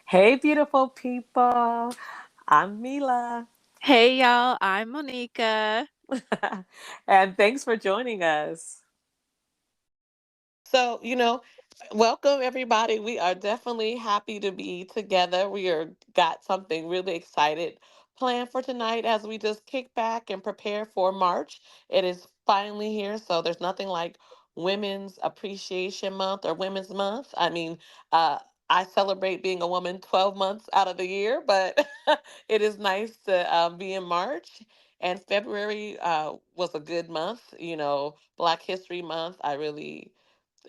Hey, beautiful people. I'm Mila. Hey y'all, I'm Monika. And thanks for joining us. So, welcome everybody. We are definitely happy to be together. We are got something really excited planned for tonight as we just kick back and prepare for March. It is finally here, so there's nothing like Women's Appreciation Month or Women's Month. Uh, I celebrate being a woman 12 months out of the year, but it is nice to be in March. And February was a good month, Black History Month. I really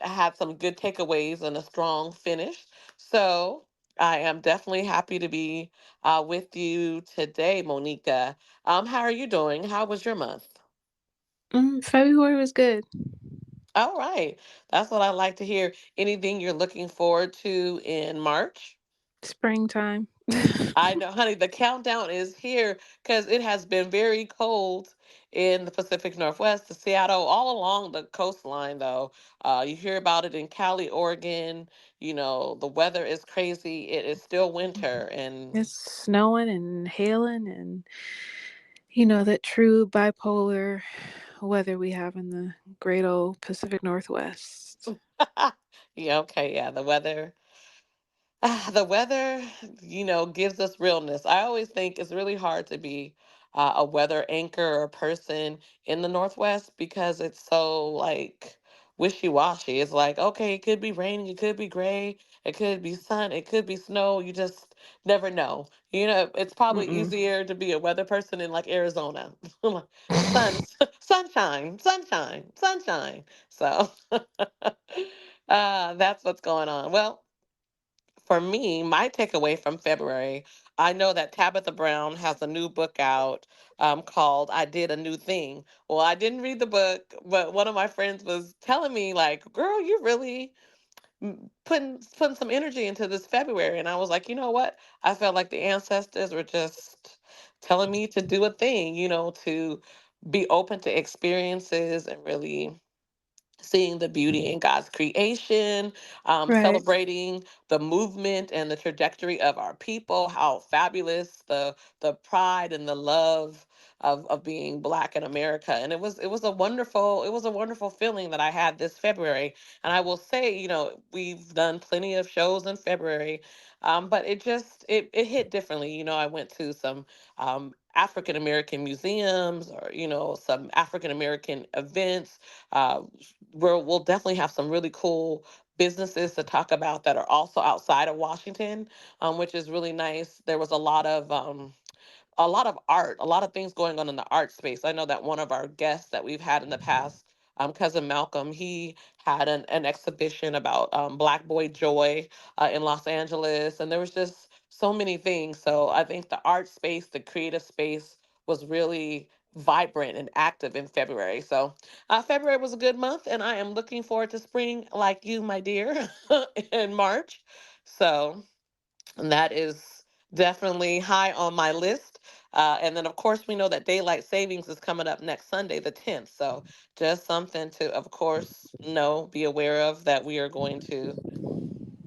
had some good takeaways and a strong finish. So I am definitely happy to be with you today, Monica. How are you doing? How was your month? February was good. All right. That's what I like to hear. Anything you're looking forward to in March? Springtime. I know, honey, the countdown is here because it has been very cold in the Pacific Northwest, to Seattle, all along the coastline, though. You hear about it in Cali, Oregon. The weather is crazy. It is still winter. And It's snowing and hailing and that true bipolar weather we have in the great old Pacific Northwest. yeah, okay, yeah, the weather. The weather, gives us realness. I always think it's really hard to be a weather anchor or a person in the Northwest because it's so like wishy-washy. It's like, okay, it could be raining, it could be gray, it could be sun, it could be snow. You just never know. It's probably Mm-mm. easier to be a weather person in like Arizona. Sun, sunshine, sunshine, sunshine. So that's what's going on. Well, for me, my takeaway from February, I know that Tabitha Brown has a new book out called I Did a New Thing. Well, I didn't read the book, but one of my friends was telling me, like, girl, you really putting some energy into this February. And I was like, you know what? I felt like the ancestors were just telling me to do a thing, to be open to experiences and really seeing the beauty in God's creation, Right. celebrating the movement and the trajectory of our people, how fabulous the pride and the love of being Black in America. And it was a wonderful feeling that I had this February. And I will say, we've done plenty of shows in February, but it hit differently. I went to some African American museums, or some African American events, uh, where we'll definitely have some really cool businesses to talk about that are also outside of Washington, which is really nice. There was a lot of art, a lot of things going on in the art space. I know that one of our guests that we've had in the past, cousin Malcolm, he had an exhibition about Black Boy Joy in Los Angeles, and there was just so many things. So I think the art space, the creative space, was really vibrant and active in February. So February was a good month, and I am looking forward to spring, like you, my dear, in March. So. And that is definitely high on my list. And then, of course, we know that daylight savings is coming up next Sunday, the 10th. So, just something to, of course, be aware of, that we are going to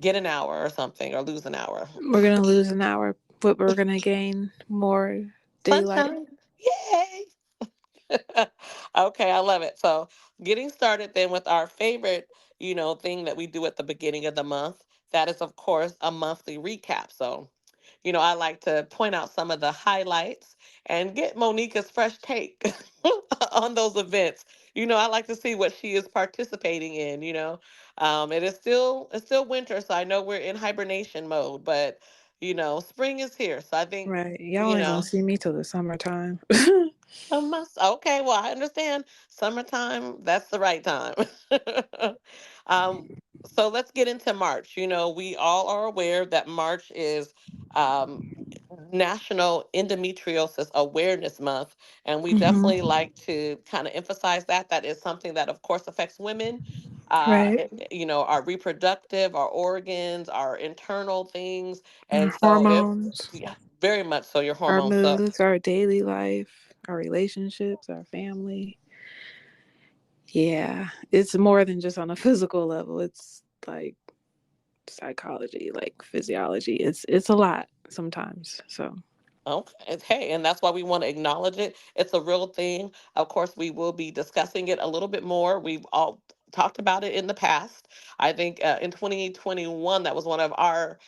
get an hour or something, or lose an hour. We're gonna lose an hour, but we're gonna gain more daylight. Sunshine. Yay. Okay, I love it. So, getting started then with our favorite, thing that we do at the beginning of the month. That is, of course, a monthly recap. So, I like to point out some of the highlights and get Monica's fresh take on those events. I like to see what she is participating in. It's still winter, so I know we're in hibernation mode, but spring is here. So I think, Right. Y'all you ain't gonna know, see me till the summertime. Okay, well, I understand summertime, that's the right time. um, so let's get into March. We all are aware that March is um, National Endometriosis Awareness Month, and we hmm definitely like to kind of emphasize that. That is something that, of course, affects women. Right. Our reproductive, our organs, our internal things. Our And so, hormones, yeah, very much so, your our hormones. So, moods, our daily life, our relationships, our family. Yeah, it's more than just on a physical level. It's like psychology, like physiology. It's a lot sometimes. So Okay. Hey, and that's why we want to acknowledge it. It's a real thing. Of course, we will be discussing it a little bit more. We've all talked about it in the past. I think in 2021, that was one of our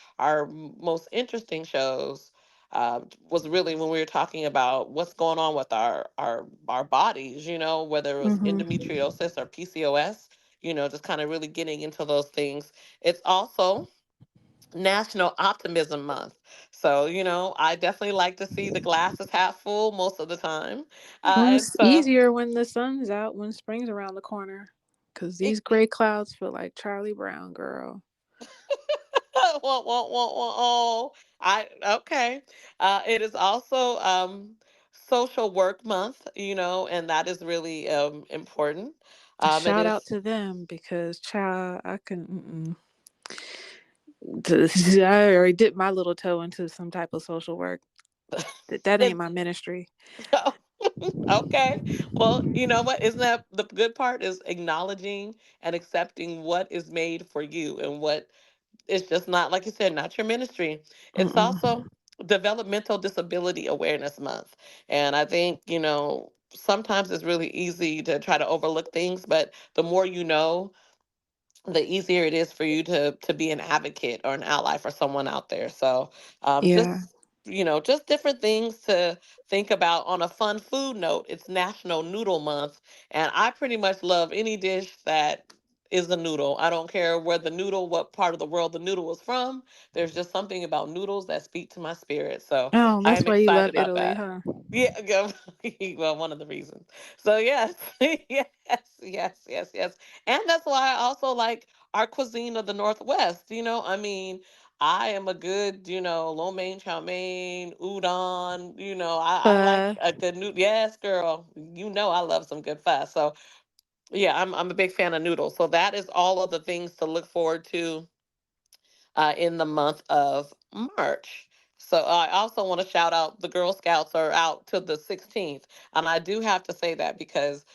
most interesting shows. Was really when we were talking about what's going on with our bodies. Whether it was hmm endometriosis or PCOS. Just kind of really getting into those things. It's also National Optimism Month. So, I definitely like to see the glass is half full most of the time. well, And it's so, easier when the sun's out, when spring's around the corner, because these it, gray clouds feel like Charlie Brown, girl. wah, wah, wah, wah, oh, okay. It is also Social Work Month, and that is really important. It Shout out is. to them because child, I can. I already dipped my little toe into some type of social work. That ain't my ministry. Okay. Well, you know what? Isn't that the good part is acknowledging and accepting what is made for you and what it's just not, like you said, not your ministry. It's Mm-mm. also Developmental Disability Awareness Month. And I think, sometimes it's really easy to try to overlook things, but the more you know, the easier it is for you to be an advocate or an ally for someone out there. So Yeah, just different things to think about. On a fun food note, it's National Noodle Month, and I pretty much love any dish that is a noodle. I don't care where the noodle, what part of the world the noodle is from. There's just something about noodles that speak to my spirit. So oh, I that's am why you excited love about Italy, that. huh? Yeah, well, one of the reasons. So yes, yes, yes, yes, yes, and that's why I also like our cuisine of the Northwest. I mean, I am a good, lo mein, chow mein, udon. I like But a good noodle. Yes, girl. I love some good pho. So yeah, I'm a big fan of noodles. So that is all of the things to look forward to in the month of March. So I also want to shout out the Girl Scouts are out to the 16th. And I do have to say that because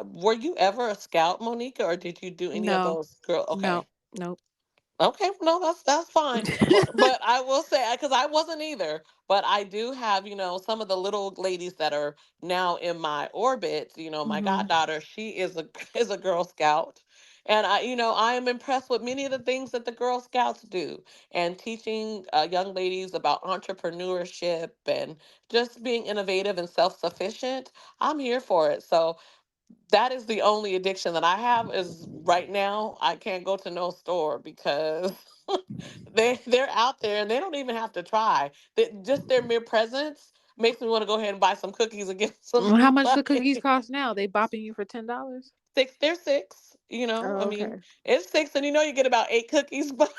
were you ever a scout, Monica, or did you do any of no, those girl? no, Okay. nope. Okay, no, that's fine. But I will say because I wasn't either, but I do have some of the little ladies that are now in my orbit. My hmm goddaughter, she is a is a Girl Scout, and I am impressed with many of the things that the Girl Scouts do, and teaching young ladies about entrepreneurship and just being innovative and self sufficient. I'm here for it. So that is the only addiction that I have is right now I can't go to no store because they're out there and they don't even have to try. Just their mere presence makes me want to go ahead and buy some cookies and get some How much the cookies money. cost now? They bopping you for $10? Six, they're six. I Oh, mean, okay. it's six, and you get about eight cookies, but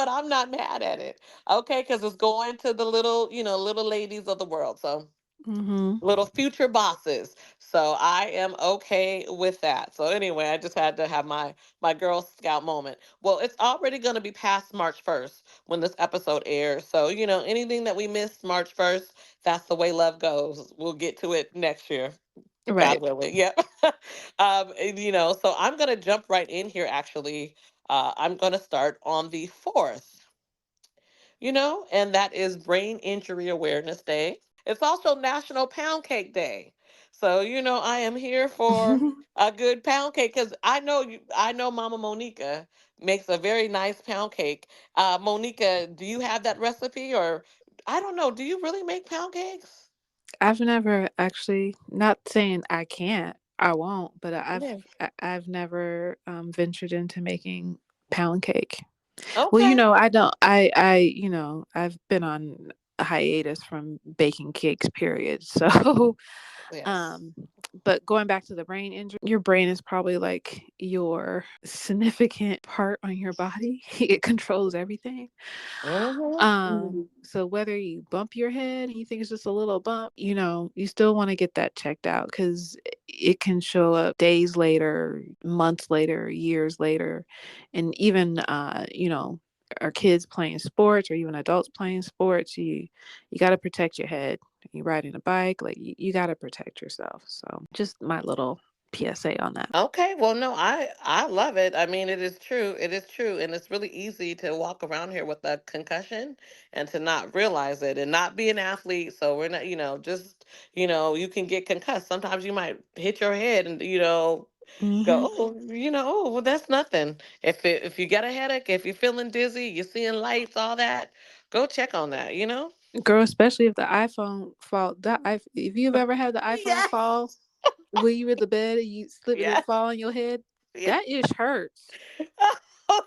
I'm not mad at it. Okay, because it's going to the little little ladies of the world. So hmm little future bosses. So I am okay with that. So anyway, I just had to have my Girl Scout moment. Well, it's already going to be past March 1st when this episode airs. So, anything that we missed March 1st, that's the way love goes. We'll get to it next year. God Right. willing. Yep. So I'm going to jump right in here actually. I'm going to start on the 4th, and that is Brain Injury Awareness Day. It's also National Pound Cake Day. So, I am here for a good pound cake because I know Mama Monica makes a very nice pound cake. Monica, do you have that recipe or I don't know, do you really make pound cakes? I've never actually, not saying I can't, I won't, but Yeah. I've never ventured into making pound cake. Well, Okay. I don't. I've been on a hiatus from baking cakes. Period. So, Yes. um, but going back to the brain injury, your brain is probably like your significant part on your body. It controls everything. So whether you bump your head and you think it's just a little bump, you still want to get that checked out because it can show up days later, months later, years later, and even our kids playing sports or even adults playing sports, you got to protect your head. You riding a bike, like you got to protect yourself. So just my little PSA on that. Okay, well, no, I love it. I mean, it is true. It is true, and it's really easy to walk around here with a concussion and to not realize it and not be an athlete. So we're not, just you can get concussed. Sometimes you might hit your head and go, Hmm. oh, oh, well, that's nothing. If you get a headache, if you're feeling dizzy, you're seeing lights, all that, go check on that. Girl, especially if the iPhone fall, if you've ever had the iPhone Yes, fall when you were in the bed and you slip and it yes, fall on your head, yes. that ish hurts. Oh,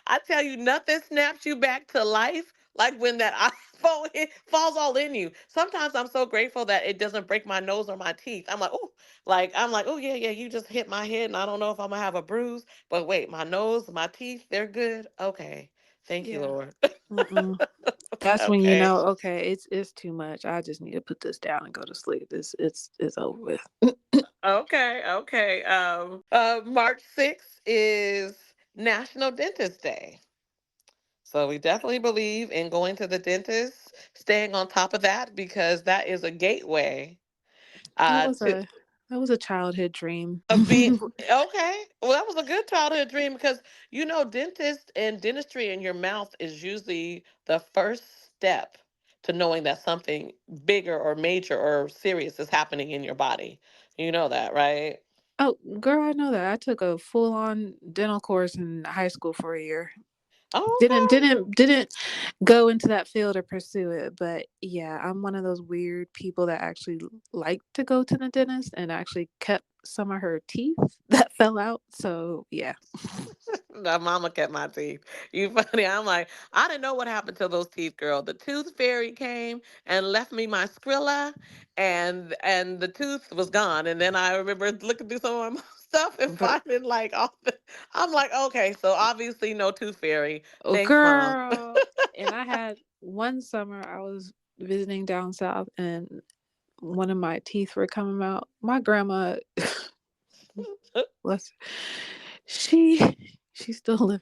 I tell you, nothing snaps you back to life like when that iPhone falls all in you. Sometimes I'm so grateful that it doesn't break my nose or my teeth. I'm like, oh yeah, yeah, you just hit my head, and I don't know if I'm gonna have a bruise. But wait, my nose, my teeth, they're good. Okay, thank you, Yeah. Lord. Mm-mm. That's when you Okay, know, okay, it's too much. I just need to put this down and go to sleep. It's over with. okay, okay. March 6th is National Dentist Day. So we definitely believe in going to the dentist, staying on top of that because that is a gateway That was to a childhood dream. be okay. Well, that was a good childhood dream because dentist and dentistry in your mouth is usually the first step to knowing that something bigger or major or serious is happening in your body. You know that, right? Oh, girl, I know that. I took a full on dental course in high school for a year. Didn't Okay. didn't didn't go into that field or pursue it, but yeah, I'm one of those weird people that actually like to go to the dentist and actually kept some of her teeth that fell out. So yeah. My mama kept my teeth. You funny. I'm like, I didn't know what happened to those teeth, girl. The tooth fairy came and left me my Skrilla, and the tooth was gone. And then I remember looking through some of my stuff and But finding like all the. I'm like, okay, so obviously no tooth fairy. oh Thanks, mom. girl, and I had one summer I was visiting down south and one of my teeth were coming out. My grandma bless her, she she's still living.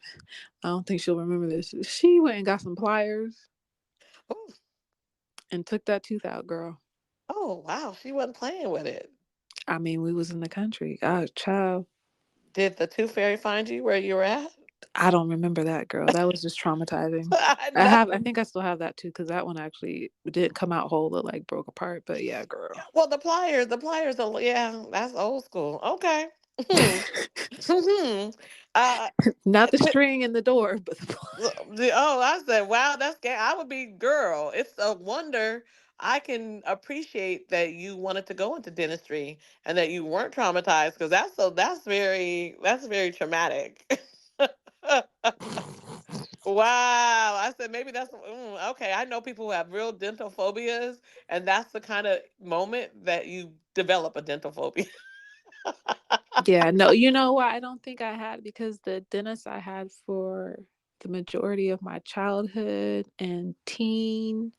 I don't think she'll remember this. She went and got some pliers Oh, and took that tooth out, girl. oh wow, she wasn't playing with it. I mean, we was in the country. God, child. Did the tooth fairy find you where you were at? I don't remember that, girl. That was just traumatizing. I I know. think I still have that too, because that one actually didn't come out whole. It like broke apart. But yeah, girl. Well, the pliers are, yeah, that's old school. Okay. Mhm. Uh, Not the string in the door, but the oh, I said, wow, that's gay. I would be girl. It's a wonder I can appreciate that you wanted to go into dentistry and that you weren't traumatized because that's very traumatic. Wow. I said maybe okay. I know people who have real dental phobias, and that's the kind of moment that you develop a dental phobia. yeah, no, you know what? I don't think I had because the dentist I had for the majority of my childhood and teen,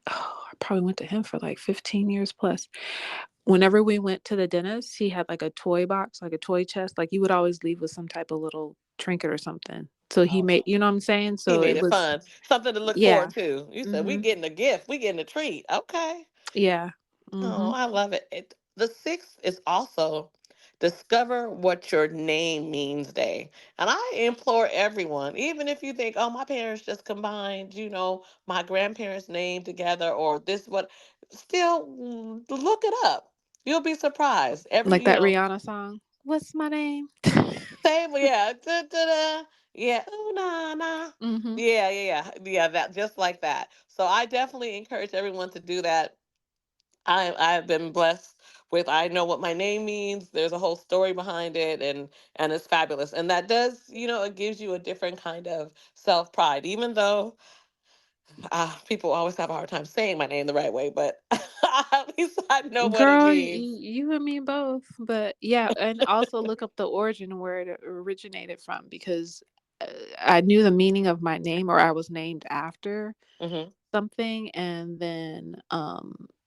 oh, I probably went to him for like 15 years plus. Whenever we went to the dentist, he had like a toy box, like a toy chest. Like you would always leave with some type of little trinket or something. So he Oh, made, you know what I'm saying? he So made it it was, fun. Something to look yeah. forward to. You said we Mm-hmm. getting a gift. We getting a treat. Okay. Yeah. Oh, Mm-hmm. I love it. The sixth is also Discover What Your Name Means Day. And I implore everyone, even if you think, oh, my parents just combined, my grandparents' name together or this, what, still look it up. You'll be surprised. Like that Rihanna song. What's my name? Same, yeah. Da, da, da. Yeah. Ooh, na, na. Mm-hmm. Yeah, yeah, yeah. Yeah, that just like that. So I definitely encourage everyone to do that. I've been blessed with I know what my name means. There's a whole story behind it and it's fabulous. And that does, it gives you a different kind of self-pride, even though people always have a hard time saying my name the right way, but at least I know what it Girl, means. you and me both. But yeah, and also look up the origin where it originated from because I knew the meaning of my name or I was named after Hmm. something and then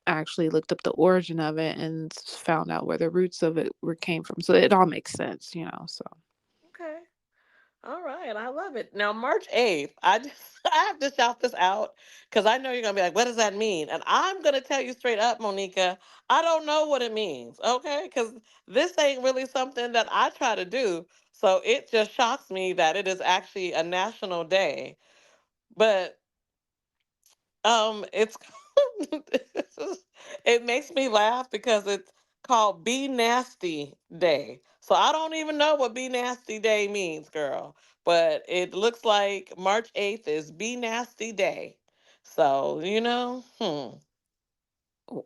I actually looked up the origin of it and found out where the roots of it were came from. So it all makes sense, you know. So Okay. All right, I love it. Now, March 8th, I just I have to shout this out because I know you're gonna be like, what does that mean? And I'm gonna tell you straight up, Monica, I don't know what it means, okay? Because this ain't really something that I try to do. So it just shocks me that it is actually a national day. But it's it makes me laugh because it's called Be Nasty Day. So I don't even know what Be Nasty Day means, girl. But it looks like March 8th is Be Nasty Day. So,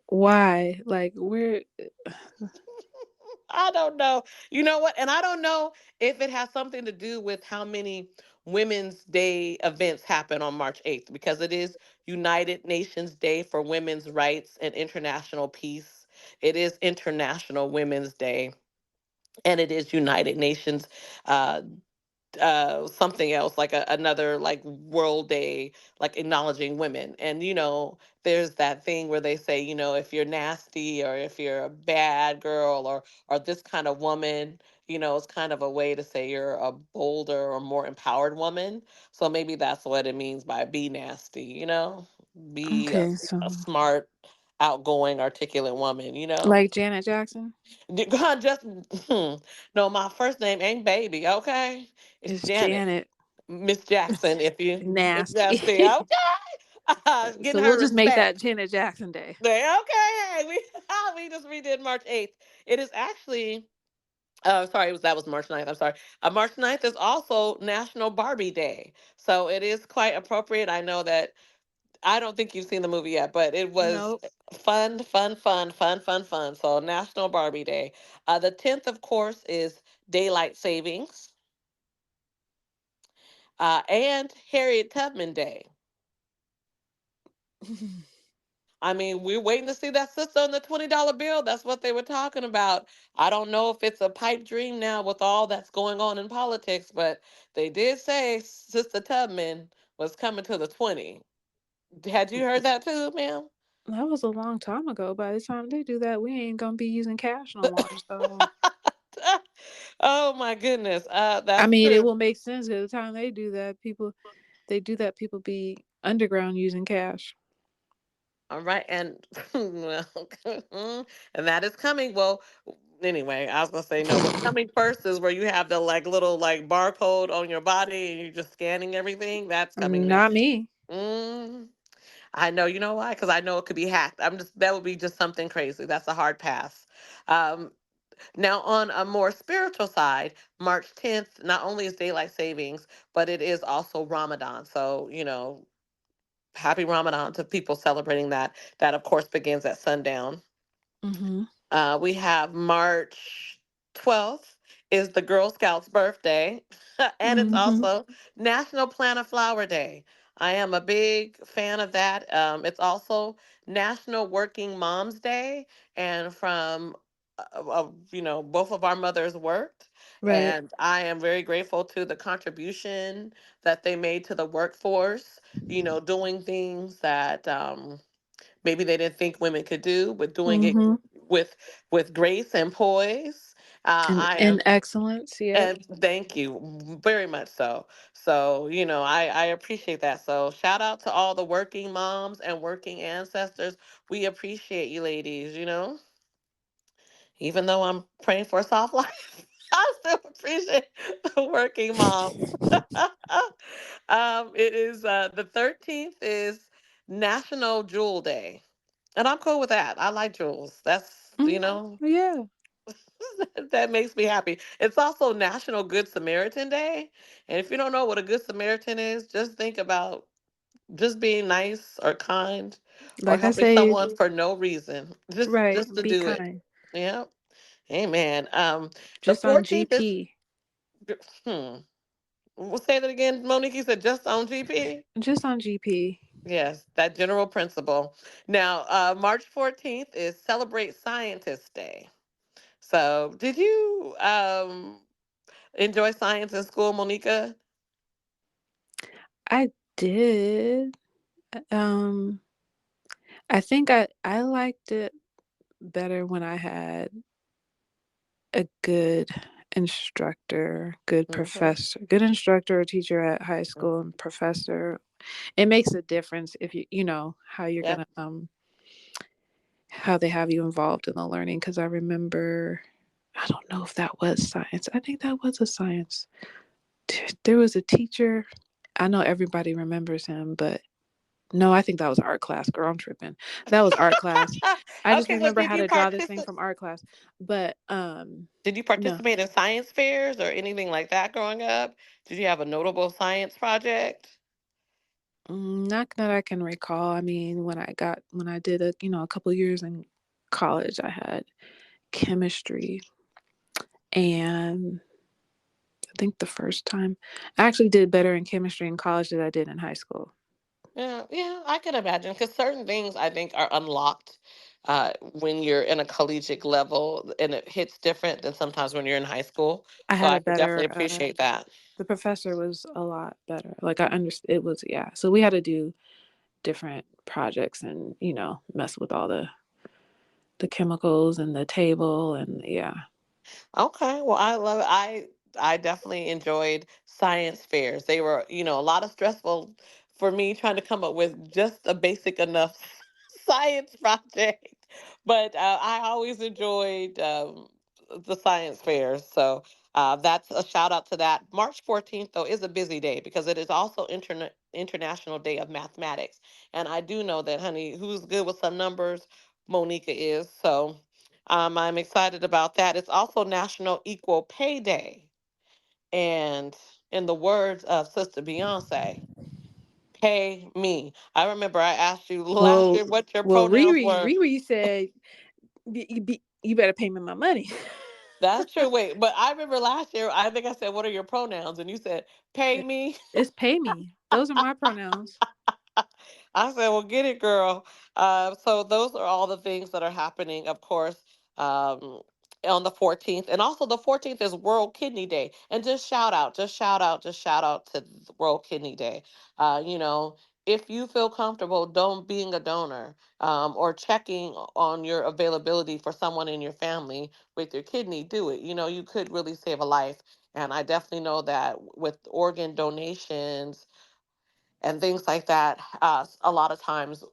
Why? Like, we're I don't know. You know what? And I don't know if it has something to do with how many Women's Day events happen on March 8th, because it is United Nations Day for Women's Rights and International Peace. It is International Women's Day, and it is United Nations uh, something else, like another like world day, like acknowledging women. And there's that thing where they say, if you're nasty, or if you're a bad girl, or this kind of woman, it's kind of a way to say you're a bolder or more empowered woman. So maybe that's what it means by be nasty, be okay. So, a smart, outgoing, articulate woman. like Janet Jackson God, just no, my first name ain't baby, okay? It's is Janet. Janet Miss Jackson, if you Miss nasty. Jackson, okay. Getting So we'll her just make that respect. Janet Jackson Day. There, okay, hey, we we just redid March 8th. It is actually sorry, that was March 9th. I'm sorry. March 9th is also National Barbie Day. So it is quite appropriate. I know that I don't think you've seen the movie yet, but it was Nope. fun, fun, fun, fun, fun, fun. So National Barbie Day. The 10th, of course, is Daylight Savings, and Harriet Tubman Day. I mean, we're waiting to see that sister on the $20 bill. That's what they were talking about. I don't know if it's a pipe dream now with all that's going on in politics, but they did say Sister Tubman was coming to the 20. Had you heard that too, ma'am? That was a long time ago. By the time they do that, we ain't gonna be using cash no more. So, Oh my goodness. I That's mean, it true. will make sense at the time they do that. People be underground using cash. All right, and well, and that is coming. Well, anyway, I was gonna say no. What's coming first is where you have the like little like barcode on your body and you're just scanning everything. That's coming Not next. me. Mm, I know. You know why? Because I know it could be hacked. That would be just something crazy. That's a hard pass. Um, Now, on a more spiritual side, March 10th not only is daylight savings, but it is also Ramadan. So, happy Ramadan to people celebrating that. That, of course, begins at sundown. Mm-hmm. We have March 12th is the Girl Scouts birthday, and it's Mm-hmm. also National Plant a Flower Day. I am a big fan of that. It's also National Working Moms Day, and from both of our mothers worked, Right. and I am very grateful to the contribution that they made to the workforce. Doing things that maybe they didn't think women could do, but doing it Mm-hmm. with with grace and poise. I am, And excellence. Yep. and thank you very much so. So I appreciate that. So shout out to all the working moms and working ancestors. We appreciate you, ladies. Even though I'm praying for a soft life, I still appreciate the working moms. It is the 13th is National Jewel Day. And I'm cool with that. I like jewels. That's, Mm, yeah. that makes me happy. It's also National Good Samaritan Day. And if you don't know what a Good Samaritan is, just think about just being nice or kind or Like I helping say, someone for no reason. right. Just to Be do it. kind. Yeah. Amen. The Just on 14th is, GP. hmm. We'll say that again, Monique. You said just on GP? Just on GP. Yes, that general principle. Now, March 14th is Celebrate Scientist Day. So, did you enjoy science in school, Monica? I did. Um, I think I liked it better when I had a good instructor, good Hmm. professor, good instructor or teacher at high school and professor. It makes a difference if you know how you're Yep. gonna how they have you involved in the learning. Because I remember, I don't know if that was science. I think that was a science. There was a teacher. I know everybody remembers him, but no, I think that was art class. Girl, I'm tripping. That was art class. I just Okay, well, remember how to draw this thing from art class. But did you no, participate in science fairs or anything like that growing up? Did you have a notable science project? not that I can recall. I mean, when I did a couple years in college, I had chemistry, and I think the first time I actually did better in chemistry in college than I did in high school. Yeah, yeah, I can imagine because certain things I think are unlocked when you're in a collegiate level, and it hits different than sometimes when you're in high school. I So had I a could definitely better appreciate that. the professor was a lot better. Like I understood it was, yeah. So we had to do different projects and, mess with all the chemicals and the table and yeah. Okay, well, I love it. I definitely enjoyed science fairs. They were, a lot of stressful for me trying to come up with just a basic enough science project. But I always enjoyed the science fairs. So that's a shout out to that. March 14th, though, is a busy day because it is also International Day of Mathematics. And I do know that, honey, who's good with some numbers? Monica is. So I'm excited about that. It's also National Equal Pay Day. And in the words of Sister Beyonce, pay me. I remember I asked you last Well, year what your well, pronouns Riri, were. Riri said, You better pay me my money." That's true. Wait, but I remember last year, I think I said, what are your pronouns? And you said, pay me. It's pay me. Those are my pronouns. I said, well, get it, girl. So those are all the things that are happening, of course, on the 14th. And also the 14th is World Kidney Day. And just shout out to World Kidney Day. You know, if you feel comfortable don't being a donor or checking on your availability for someone in your family with your kidney, do it. You know, you could really save a life. And I definitely know that with organ donations, and things like that. A lot of times,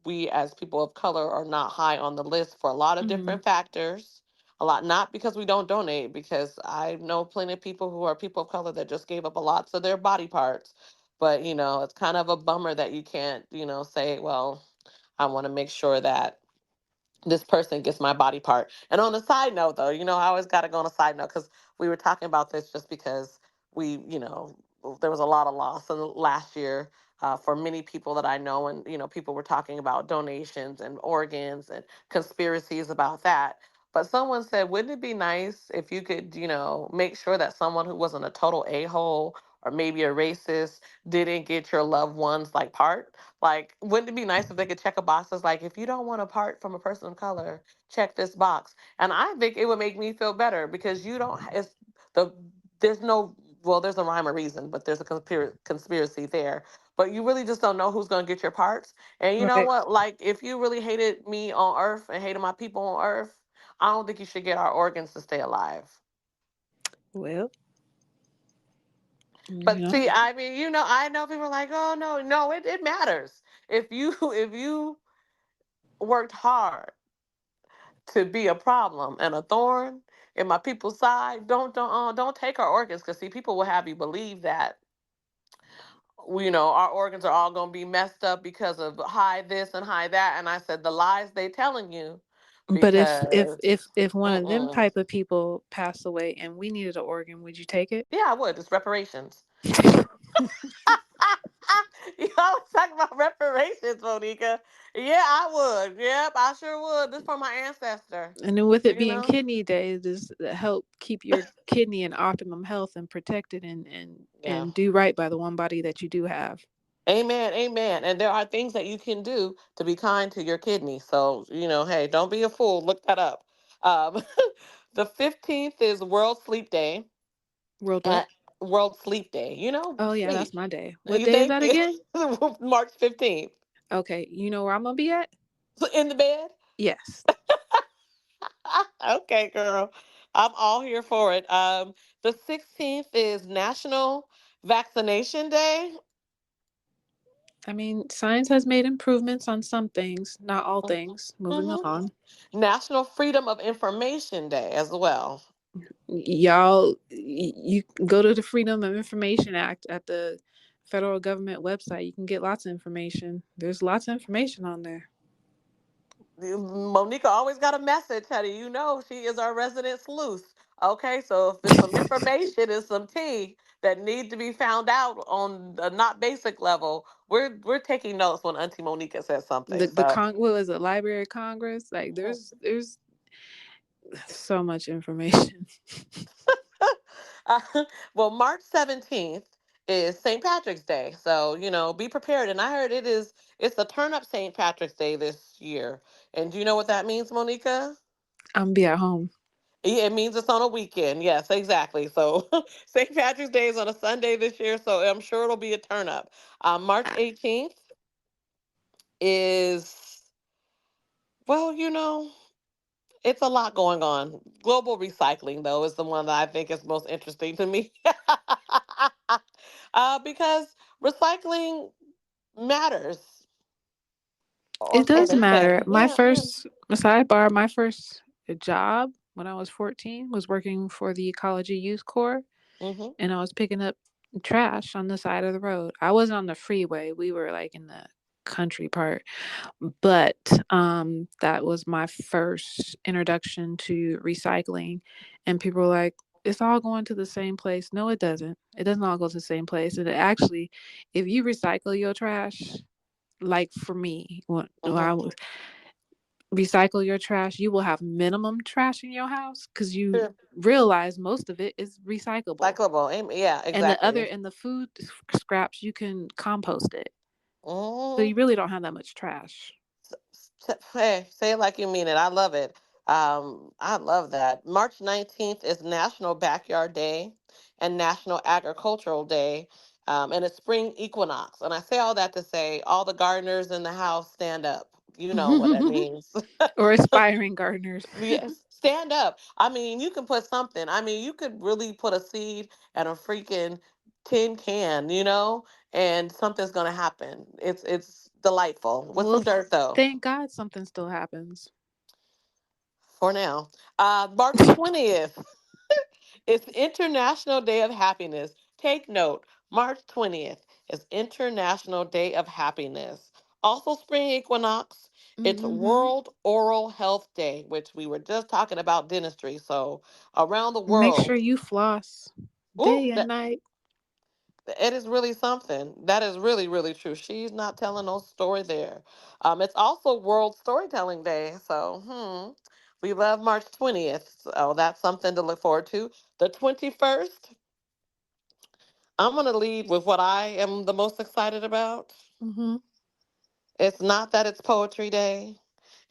we as people of color are not high on the list for a lot of Hmm. different factors. A lot, not because we don't donate, because I know plenty of people who are people of color that just gave up a lot of their body parts. But, it's kind of a bummer that you can't, say, well, I want to make sure that this person gets my body part. And on the side note, though, I always got to go on a side note because we were talking about this just because there was a lot of loss in the last year for many people that I know. And, people were talking about donations and organs and conspiracies about that. But someone said, wouldn't it be nice if you could, make sure that someone who wasn't a total a hole or maybe a racist didn't get your loved ones like part? Like, wouldn't it be nice if they could check a box that's like, if you don't want a part from a person of color, check this box. And I think it would make me feel better because you don't, it's the, there's no, well, there's a rhyme or reason, but there's a conspiracy there. But you really just don't know who's going to get your parts. And you know Right. what? Like, if you really hated me on earth and hated my people on earth, I don't think you should get our organs to stay alive. Well, But see, I mean, I know people are like, oh no, no, it matters. If you if you worked hard to be a problem and a thorn in my people's side. Don't take our organs because see, people will have you believe that our organs are all gonna be messed up because of high this and high that. And I said the lies they telling you but because if one of them mm-mm. type of people passed away and we needed an organ, would you take it? Yeah, I would. It's reparations. You always talk about reparations, Monica. Yeah, I would. Yep, I sure would. This for my ancestor. And then with it You being know. kidney day, this help keep your kidney in optimum health and protect it Yeah. and do right by the one body that you do have. Amen, amen. And there are things that you can do to be kind to your kidney. So, hey, don't be a fool. Look that up. Um, the 15th is World Sleep Day. World Uh, what? World Sleep Day. Oh yeah, that's Sleep. my day. What You day is thank that you. again? March 15th. Okay, you know where I'm gonna be at? So in the bed? Yes. Okay, girl. I'm all here for it. The 16th is National Vaccination Day. I mean, science has made improvements on some things, not all things. Moving Hmm. along. National Freedom of Information Day as well. Y'all, you can go to the Freedom of Information Act at the federal government website. You can get lots of information. There's lots of information on there. Monica always got a message, honey. You know she is our resident sleuth. Okay, so if it's some information and some tea that need to be found out on the not basic level, we're taking notes when Auntie Monica says something. The So what was it, Library of Congress? Like there's so much information. Uh, well, March 17th is St. Patrick's Day. So, be prepared. And I heard it's the turn up St. Patrick's Day this year. And do you know what that means, Monica? I'm gonna be at home. Yeah, it means it's on a weekend. Yes, exactly. So St. Patrick's Day is on a Sunday this year. So I'm sure it'll be a turn up. March 18th is, well, it's a lot going on. Global recycling, though, is the one that I think is most interesting to me. Because recycling matters It on does this day. matter. My Yeah, yeah. first sidebar, my first job when I was 14 was working for the Ecology Youth Corps, Hmm. and I was picking up trash on the side of the road. I wasn't on the freeway. We were like in the country part. But that was my first introduction to recycling. And people were like, it's all going to the same place. No, it doesn't. It doesn't all go to the same place. And it actually, if you recycle your trash, like for me, when I Hmm. was recycle your trash, you will have minimum trash in your house because you Sure. realize most of it is recyclable. Recyclable. Yeah, And the other, exactly. and the food scraps, you can compost it. So Hmm. you really don't have that much trash. Hey, say it like you mean it. I love it. I love that. March 19th is National Backyard Day and National Agricultural Day, and it's spring equinox. And I say all that to say all the gardeners in the house stand up. You know what that means. Or aspiring gardeners. Yes, stand up. I mean, you can put something. I mean, you could really put a seed and a freaking tin can, and something's gonna happen. It's delightful with Well, some dirt though. thank God something still happens. For now. March 20th is International Day of Happiness. Take note, March 20th is International Day of Happiness. Also, spring equinox. It's Mm-hmm. World Oral Health Day, which we were just talking about dentistry. So, around the Make sure world, you floss ooh, day and night. it is really something. That is really, really true. She's not telling no story there. It's also World Storytelling Day. So, we love March 20th. So that's something to look forward to. The 21st, I'm going to lead with what I am the most excited about. Mm-hmm. It's not that it's Poetry Day.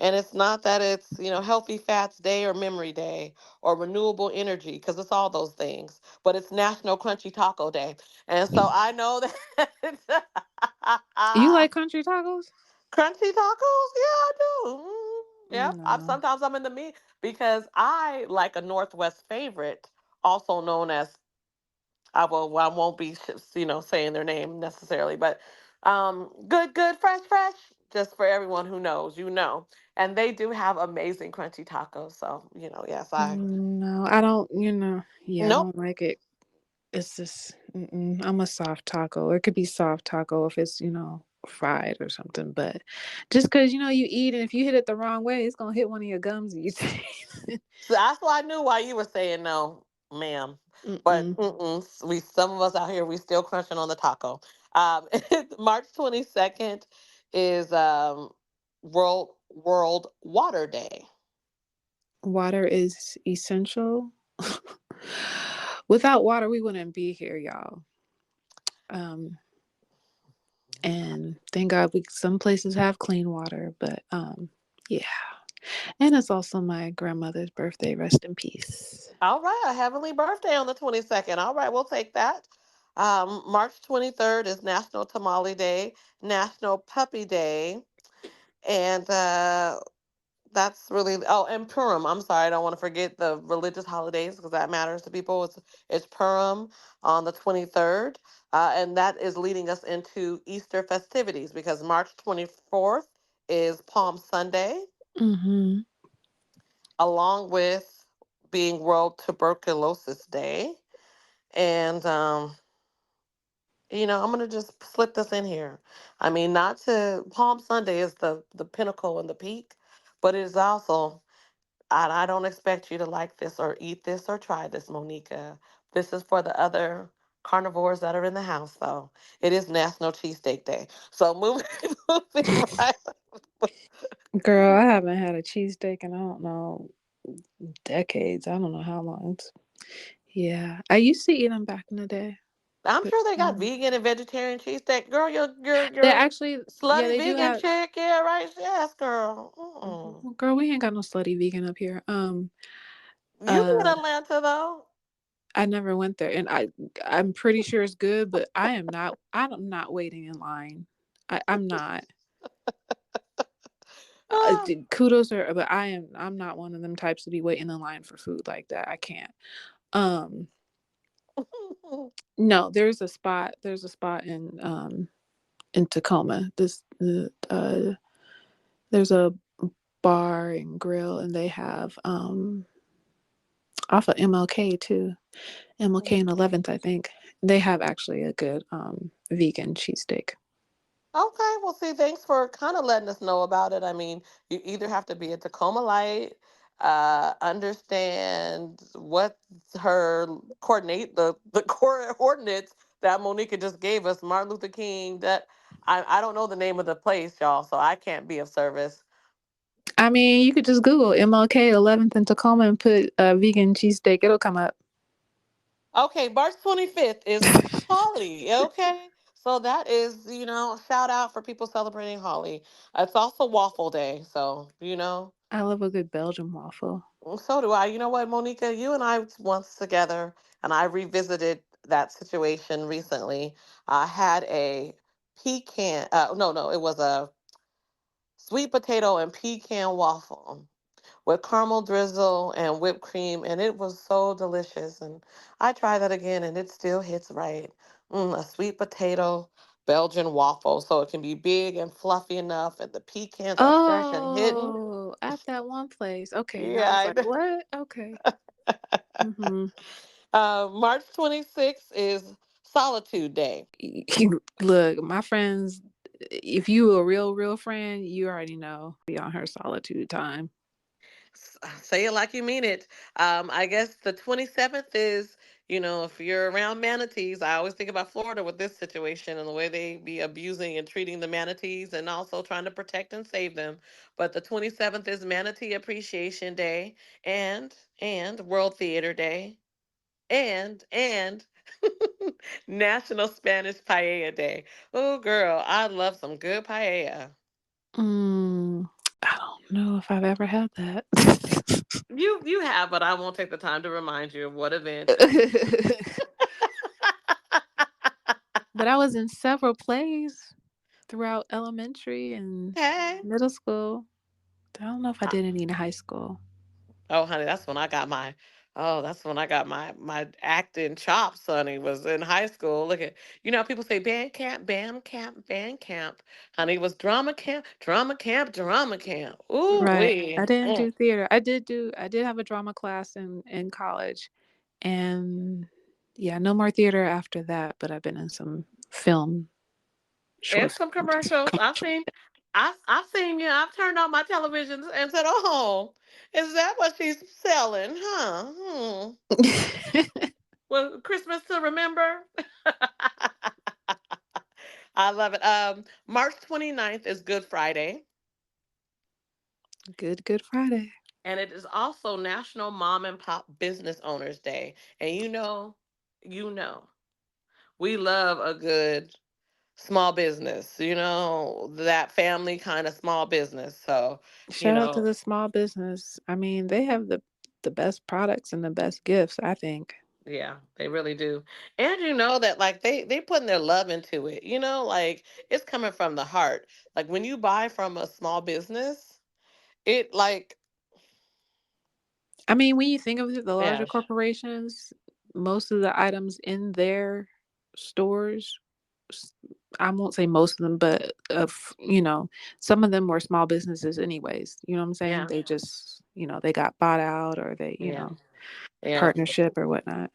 And it's not that it's, Healthy Fats Day or Memory Day or Renewable Energy, because it's all those things. But it's National Crunchy Taco Day. And so I know that You like country tacos? crunchy tacos, yeah, I do. Yep. No. Sometimes I'm in the meat because I like a Northwest favorite, also known as well, I won't be saying their name necessarily, but good, fresh, fresh. Just for everyone who knows, and they do have amazing crunchy tacos. So yes, I No, I don't, yeah, I nope. don't like it. It's just, I'm a soft taco. It could be soft taco if it's, fried or something. But just because, you eat and if you hit it the wrong way, it's going to hit one of your gums and you So that's why I knew why you were saying no, ma'am. But Mm-mm. we some of us out here we still crunching on the taco. Um, March 22nd is World Water Day. Water is essential. Without water, we wouldn't be here, y'all. Um, and thank God some places have clean water, but yeah. And it's also my grandmother's birthday. Rest in peace. All right, a heavenly birthday on the 22nd. All right, we'll take that. March 23rd is National Tamale Day, National Puppy Day, and That's really, oh, and Purim. I'm sorry, I don't want to forget the religious holidays because that matters to people. It's Purim on the 23rd, and that is leading us into Easter festivities because March 24th is Palm Sunday, Mm-hmm. along with being World Tuberculosis Day. And I'm gonna just slip this in here. I mean, not to Palm Sunday is the pinnacle and the peak, but it is also. I don't expect you to like this or eat this or try this, Monica. This is for the other carnivores that are in the house, though. It is National Cheesesteak Day. So moving, moving right. Girl, I haven't had a cheesesteak in I don't know decades. I don't know how long. Yeah, I used to eat them back in the day, I'm but sure they got vegan and vegetarian cheesesteak. Girl, they you're actually, yeah, slutty they do vegan have. chick. Yeah, right. Yes, girl. Well, girl, we ain't got no slutty vegan up here. You be in Uh, Atlanta though. I never went there, and I'm pretty sure it's good, but I am not. I'm not waiting in line. I'm not. Kudos are, but I am. I'm not one of them types to be waiting in line for food like that. I can't. Um, no, There's a spot in Tacoma. There's a bar and grill, and they have off of MLK too. MLK and 11th, I think. They have actually a good vegan cheesesteak. Okay, well, see, thanks for kind of letting us know about it. I mean, you either have to be a Tacoma Light, understand what her coordinates that Monica just gave us, Martin Luther King. That I don't know the name of the place, y'all, so I can't be of service. I mean, you could just Google MLK 11th in Tacoma and put vegan cheesesteak. It'll come up. Okay, March 25th is Holly. Okay, so that is shout out for people celebrating Holly. It's also Waffle Day, so I love a good Belgian waffle. So do I. You know what, Monica? You and I once together, and I revisited that situation recently. I had a pecan. No, no, it was a sweet potato and pecan waffle with caramel drizzle and whipped cream, and it was so delicious. And I tried that again, and it still hits right. A sweet potato Belgian waffle, so it can be big and fluffy enough, and the pecans are fresh and hidden. Oh, at that one place. Okay, now I was Yeah, like, what? Okay. Mm-hmm. March 26th is Solitude Day. Look, my friends, if you a real friend, you already know be on her solitude time. Say it like you mean it. I guess the 27th is, if you're around manatees, I always think about Florida with this situation and the way they be abusing and treating the manatees and also trying to protect and save them. But the 27th is Manatee Appreciation Day and World Theater Day and National Spanish Paella Day. Oh, girl, I love some good paella. Mm, I don't know if I've ever had that. You have, but I won't take the time to remind you of what event. But I was in several plays throughout elementary and Okay. middle school. I don't know if I did any in high school. Oh, honey, that's when I got my acting chops, honey, was in high school. Look at, people say band camp, band camp. Honey, it was drama camp, drama camp, drama camp. Ooh, Right. I wee. didn't do theater. I did have a drama class in college, and yeah, no more theater after that, but I've been in some film And short some films. commercials. I've seen you. I've turned on my television and said, "Oh, is that what she's selling, huh?" Well, Christmas to remember. I love it. March 29th is Good Friday, Good Friday. and it is also National Mom and Pop Business Owners Day. And you know, we love a good small business, that family kind of small business. So, you Shout out to know, the small business. I mean, they have the best products and the best gifts, I think. yeah, they really do. And you know that like they putting their love into it. Like it's coming from the heart. Like when you buy from a small business, It like, I mean, when you think of it, the larger yeah, corporations, most of the items in their stores, s- I won't say most of them, but some of them were small businesses anyways. You know what I'm saying? yeah, They just, they got bought out or they, yeah, yeah. partnership or whatnot.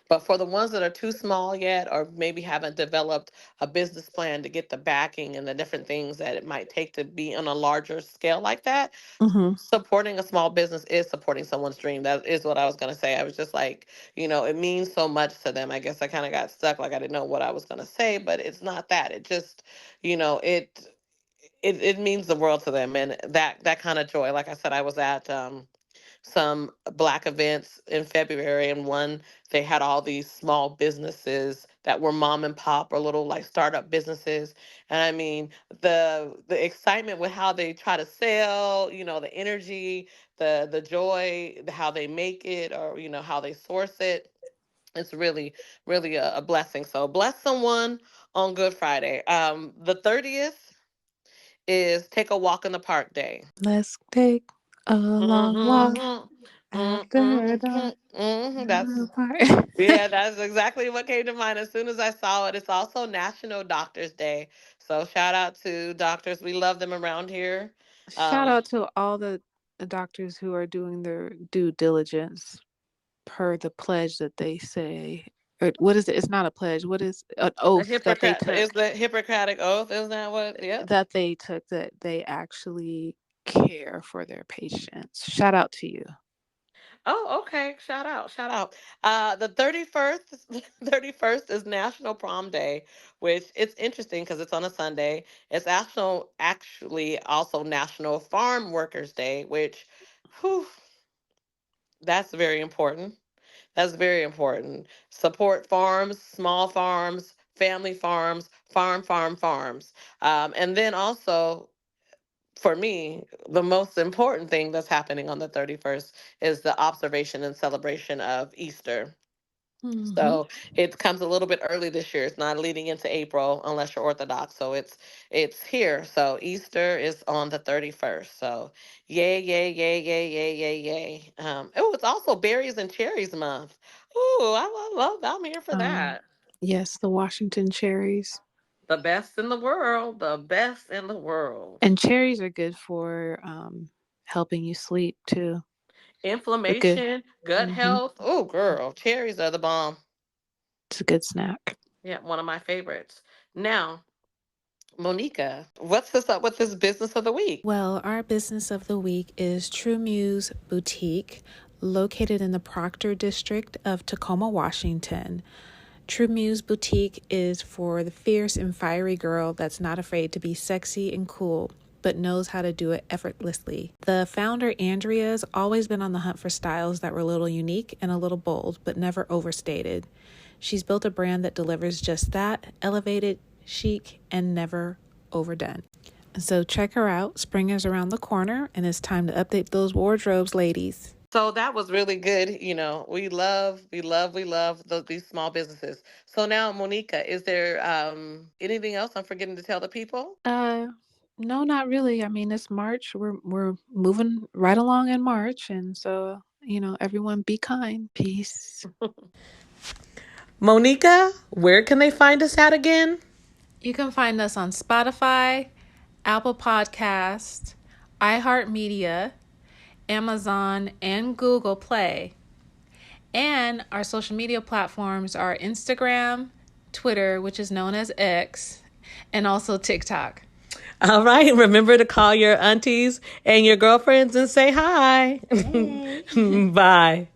But for the ones that are too small yet, or maybe haven't developed a business plan to get the backing and the different things that it might take to be on a larger scale like that, Hmm. supporting a small business is supporting someone's dream. That is what I was going to say. I was just like, it means so much to them. I guess I kind of got stuck, like I didn't know what I was going to say, but it's not that. It just, it means the world to them, and that kind of joy. Like I said, I was at some black events in February, and one, they had all these small businesses that were mom and pop or little like startup businesses. And I mean, the excitement with how they try to sell, the energy, the joy, how they make it, or how they source it. It's really, really a blessing. So bless someone on Good Friday. The 30th is Take a Walk in the Park Day. Let's take a long walk Mm-hmm. after dark. That's, yeah, that's exactly what came to mind as soon as I saw it. It's also National Doctors Day. So shout out to doctors. We love them around here. Shout Um, out to all the doctors who are doing their due diligence per the pledge that they say. Or what is it? It's not a pledge. What is an the oath that they Hippocratic is took? the Hippocratic Oath, isn't that what? Yep. That they actually care for their patients. Shout out to you. Oh, okay. Shout out, shout out. The 31st, 31st is National Prom Day, which it's interesting because it's on a Sunday. It's actually also National Farm Workers Day, which, whew, that's very important. That's very important. Support farms, small farms, family farms, farms. And then also, for me, the most important thing that's happening on the 31st is the observation and celebration of Easter. Hmm. So it comes a little bit early this year. It's not leading into April unless you're Orthodox. So it's here. So Easter is on the 31st. So yay, yay, yay, yay, yay, yay, yay. Oh, it's also berries and cherries month. Ooh, I'm here for Um, that. yes, the Washington cherries. The best in the world. The best in the world. And cherries are good for helping you sleep too. A good, Inflammation, gut hmm health. Oh, girl, cherries are the bomb. it's a good snack. Yeah, one of my favorites. Now, Monica, what's this up with this business of the week? Well, our business of the week is True Muse Boutique, located in the Proctor district of Tacoma, Washington. True Muse Boutique is for the fierce and fiery girl that's not afraid to be sexy and cool, but knows how to do it effortlessly. The founder, Andrea, has always been on the hunt for styles that were a little unique and a little bold, but never overstated. She's built a brand that delivers just that, elevated, chic, and never overdone. So check her out. Spring is around the corner, and it's time to update those wardrobes, ladies. So that was really good. We love these small businesses. So now, Monica, is there anything else I'm forgetting to tell the people? Uh, no, not really. I mean, it's March. We're moving right along in March, and so everyone be kind. Peace. Monica, where can they find us at again? You can find us on Spotify, Apple Podcast, iHeartMedia, Amazon, and Google Play. And our social media platforms are Instagram, Twitter, which is known as X, and also TikTok. All right. Remember to call your aunties and your girlfriends and say hi. Hey. Bye.